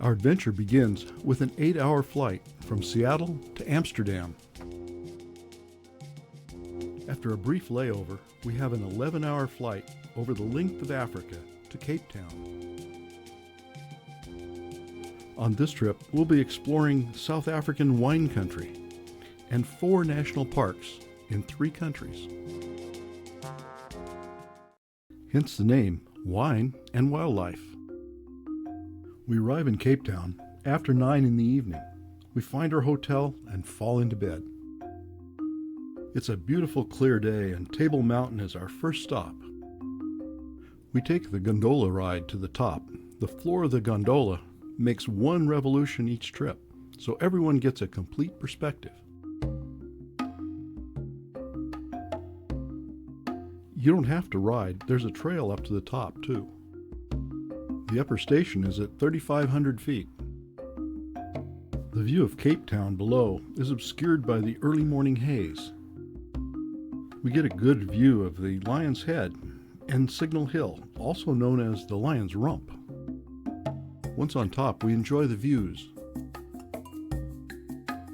Our adventure begins with an 8-hour flight from Seattle to Amsterdam. After a brief layover, we have an 11-hour flight over the length of Africa to Cape Town. On this trip, we'll be exploring South African wine country and 4 national parks in 3 countries. Hence the name, Wine and Wildlife. We arrive in Cape Town after 9 in the evening. We find our hotel and fall into bed. It's a beautiful clear day and Table Mountain is our first stop. We take the gondola ride to the top. The floor of the gondola makes 1 revolution each trip, so everyone gets a complete perspective. You don't have to ride, there's a trail up to the top too. The upper station is at 3,500 feet. The view of Cape Town below is obscured by the early morning haze. We get a good view of the Lion's Head and Signal Hill, also known as the Lion's Rump. Once on top, we enjoy the views.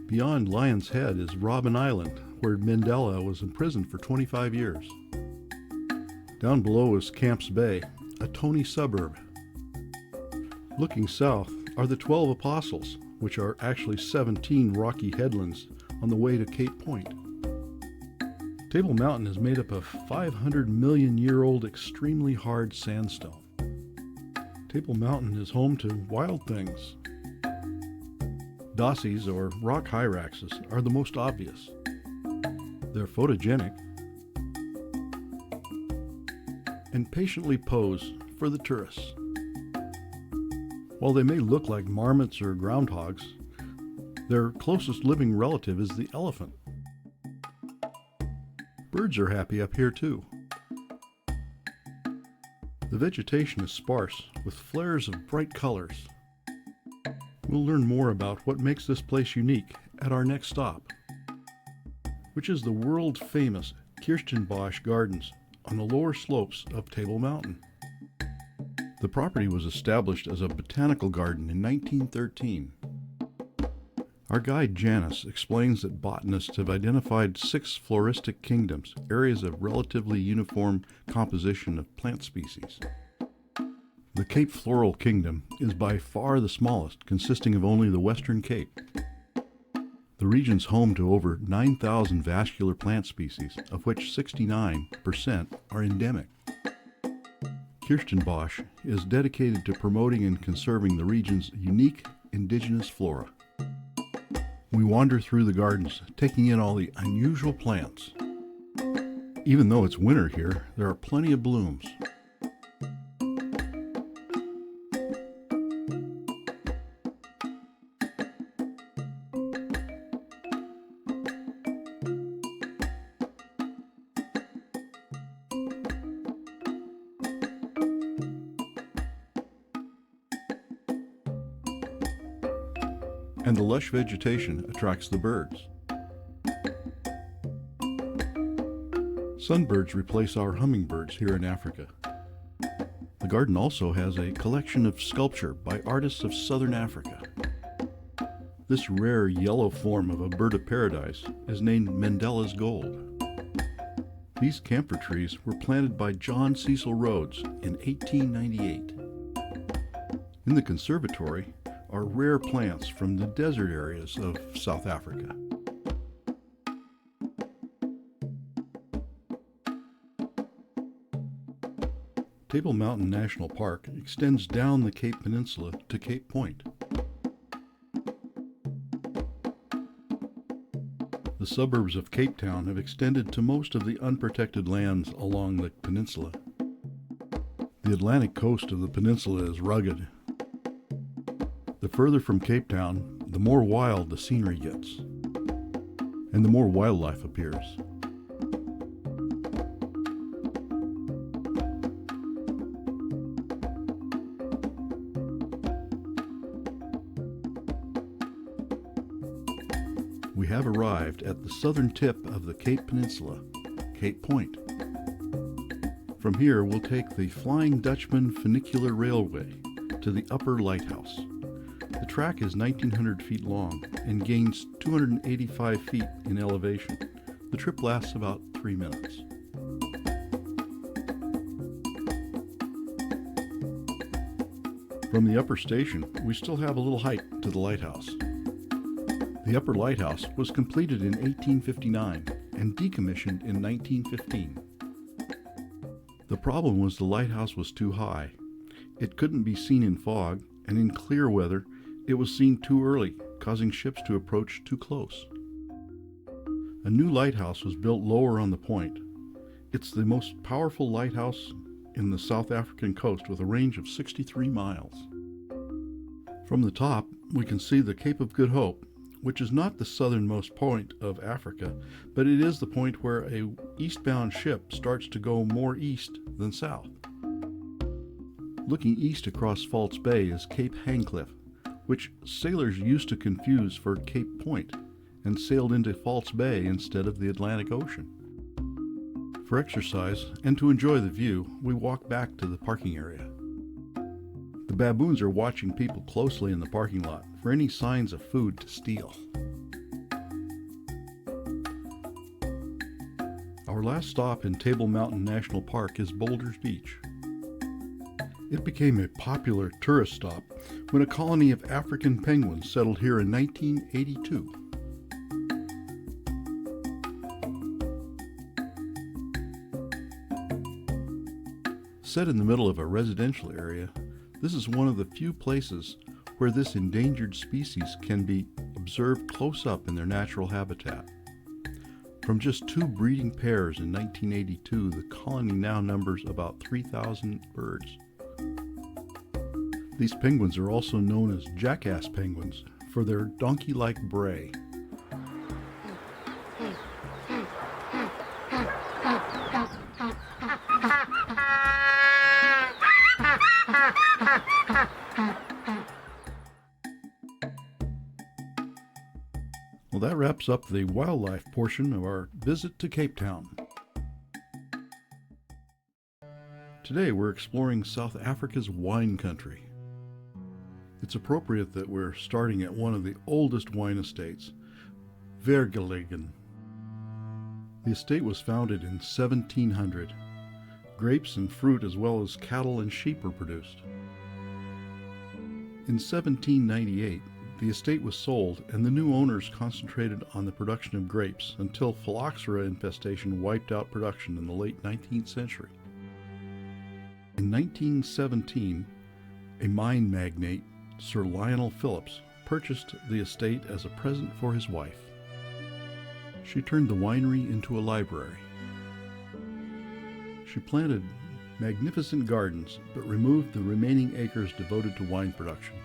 Beyond Lion's Head is Robben Island, where Mandela was imprisoned for 25 years. Down below is Camps Bay, a Tony suburb. Looking south are the 12 Apostles, which are actually 17 rocky headlands on the way to Cape Point. Table Mountain is made up of 500 million year old extremely hard sandstone. Table Mountain is home to wild things. Dassies, or rock hyraxes, are the most obvious. They're photogenic and patiently pose for the tourists. While they may look like marmots or groundhogs, their closest living relative is the elephant. Birds are happy up here too. The vegetation is sparse with flares of bright colors. We'll learn more about what makes this place unique at our next stop, which is the world-famous Kirstenbosch Gardens on the lower slopes of Table Mountain. The property was established as a botanical garden in 1913. Our guide Janice explains that botanists have identified 6 floristic kingdoms, areas of relatively uniform composition of plant species. The Cape Floral Kingdom is by far the smallest, consisting of only the Western Cape. The region's home to over 9,000 vascular plant species, of which 69% are endemic. Kirstenbosch is dedicated to promoting and conserving the region's unique indigenous flora. We wander through the gardens, taking in all the unusual plants. Even though it's winter here, there are plenty of blooms. And the lush vegetation attracts the birds. Sunbirds replace our hummingbirds here in Africa. The garden also has a collection of sculpture by artists of southern Africa. This rare yellow form of a bird of paradise is named Mandela's Gold. These camphor trees were planted by John Cecil Rhodes in 1898. In the conservatory are rare plants from the desert areas of South Africa. Table Mountain National Park extends down the Cape Peninsula to Cape Point. The suburbs of Cape Town have extended to most of the unprotected lands along the peninsula. The Atlantic coast of the peninsula is rugged. The further from Cape Town, the more wild the scenery gets, and the more wildlife appears. We have arrived at the southern tip of the Cape Peninsula, Cape Point. From here, we'll take the Flying Dutchman Funicular Railway to the Upper Lighthouse, The track is 1,900 feet long and gains 285 feet in elevation. The trip lasts about 3 minutes. From the upper station, we still have a little hike to the lighthouse. The upper lighthouse was completed in 1859 and decommissioned in 1915. The problem was the lighthouse was too high. It couldn't be seen in fog, and in clear weather, it was seen too early, causing ships to approach too close. A new lighthouse was built lower on the point. It's the most powerful lighthouse in the South African coast with a range of 63 miles. From the top, we can see the Cape of Good Hope, which is not the southernmost point of Africa, but it is the point where a eastbound ship starts to go more east than south. Looking east across False Bay is Cape Handcliffe, which sailors used to confuse for Cape Point and sailed into False Bay instead of the Atlantic Ocean. For exercise and to enjoy the view, we walk back to the parking area. The baboons are watching people closely in the parking lot for any signs of food to steal. Our last stop in Table Mountain National Park is Boulders Beach. It became a popular tourist stop when a colony of African penguins settled here in 1982. Set in the middle of a residential area, this is one of the few places where this endangered species can be observed close up in their natural habitat. From just 2 breeding pairs in 1982, the colony now numbers about 3,000 birds. These penguins are also known as jackass penguins for their donkey-like bray. Well, that wraps up the wildlife portion of our visit to Cape Town. Today we're exploring South Africa's wine country. It's appropriate that we're starting at one of the oldest wine estates, Vergelegen. The estate was founded in 1700. Grapes and fruit as well as cattle and sheep were produced. In 1798, the estate was sold and the new owners concentrated on the production of grapes until phylloxera infestation wiped out production in the late 19th century. In 1917, a mine magnate, Sir Lionel Phillips, purchased the estate as a present for his wife. She turned the winery into a library. She planted magnificent gardens, but removed the remaining acres devoted to wine production.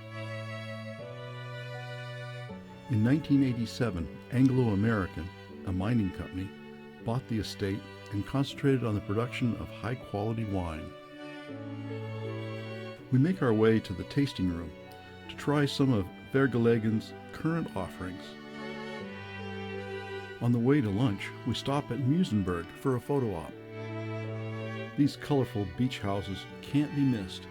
In 1987, Anglo-American, a mining company, bought the estate and concentrated on the production of high-quality wine. We make our way to the tasting room to try some of Vergelegen's current offerings. On the way to lunch, we stop at Muizenberg for a photo op. These colorful beach houses can't be missed.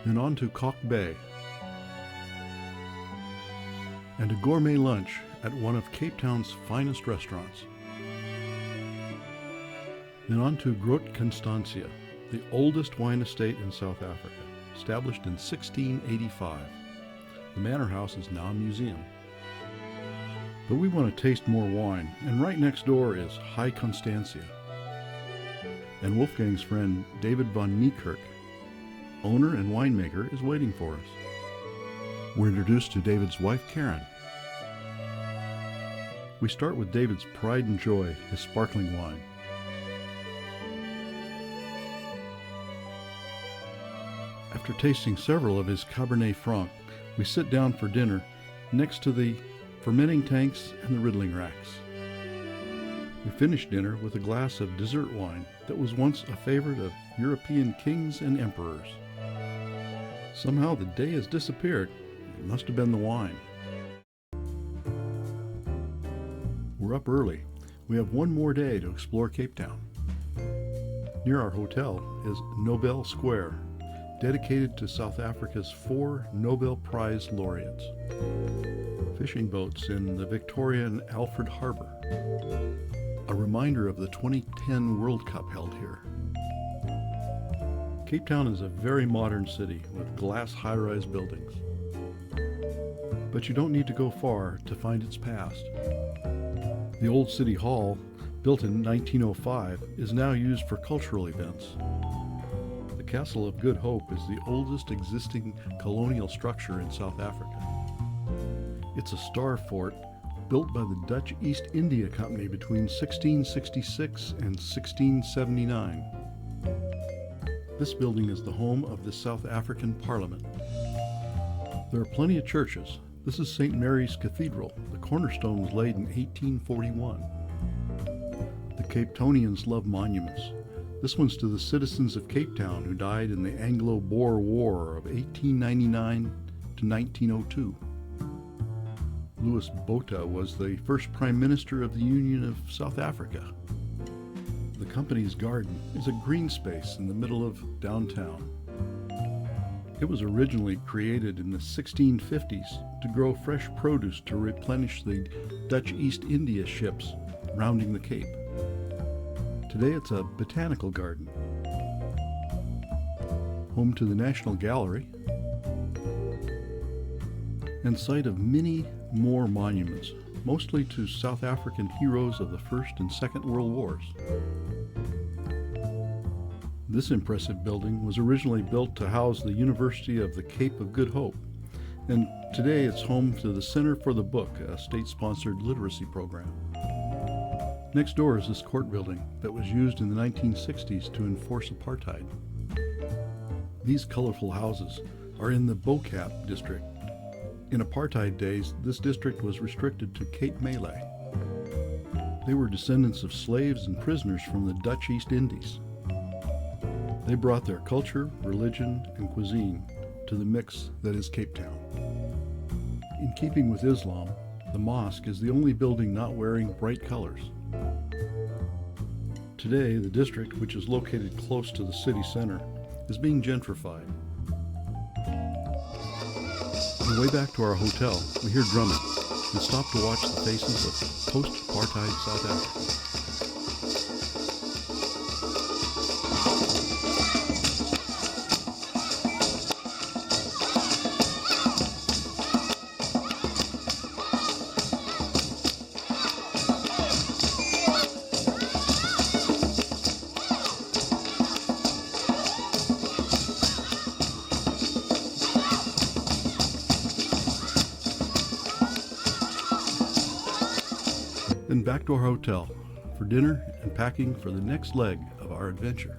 Then on to Kalk Bay, and a gourmet lunch at one of Cape Town's finest restaurants. Then on to Groot Constantia, the oldest wine estate in South Africa, established in 1685. The manor house is now a museum. But we want to taste more wine, and right next door is High Constantia. And Wolfgang's friend David von Niekerk, owner and winemaker, is waiting for us. We're introduced to David's wife, Karen. We start with David's pride and joy, his sparkling wine. After tasting several of his Cabernet Franc, we sit down for dinner next to the fermenting tanks and the riddling racks. We finish dinner with a glass of dessert wine that was once a favorite of European kings and emperors. Somehow the day has disappeared. It must have been the wine. We're up early. We have one more day to explore Cape Town. Near our hotel is Nobel Square, dedicated to South Africa's 4 Nobel Prize laureates. Fishing boats in the Victoria Alfred Harbor. A reminder of the 2010 World Cup held here. Cape Town is a very modern city with glass high-rise buildings. But you don't need to go far to find its past. The old City Hall, built in 1905, is now used for cultural events. The Castle of Good Hope is the oldest existing colonial structure in South Africa. It's a star fort built by the Dutch East India Company between 1666 and 1679. This building is the home of the South African Parliament. There are plenty of churches. This is St. Mary's Cathedral. The cornerstone was laid in 1841. The Cape Townians love monuments. This one's to the citizens of Cape Town who died in the Anglo-Boer War of 1899 to 1902. Louis Botha was the first Prime Minister of the Union of South Africa. The company's garden is a green space in the middle of downtown. It was originally created in the 1650s to grow fresh produce to replenish the Dutch East India ships rounding the Cape. Today it's a botanical garden, home to the National Gallery, and site of many more monuments, mostly to South African heroes of the First and Second World Wars. This impressive building was originally built to house the University of the Cape of Good Hope, and today it's home to the Center for the Book, a state-sponsored literacy program. Next door is this court building that was used in the 1960s to enforce apartheid. These colorful houses are in the Bocap district. In apartheid days, this district was restricted to Cape Malay. They were descendants of slaves and prisoners from the Dutch East Indies. They brought their culture, religion, and cuisine to the mix that is Cape Town. In keeping with Islam, the mosque is the only building not wearing bright colors. Today, the district, which is located close to the city center, is being gentrified. On the way back to our hotel, we hear drumming and stop to watch the faces of post-apartheid South Africa. Then back to our hotel for dinner and packing for the next leg of our adventure.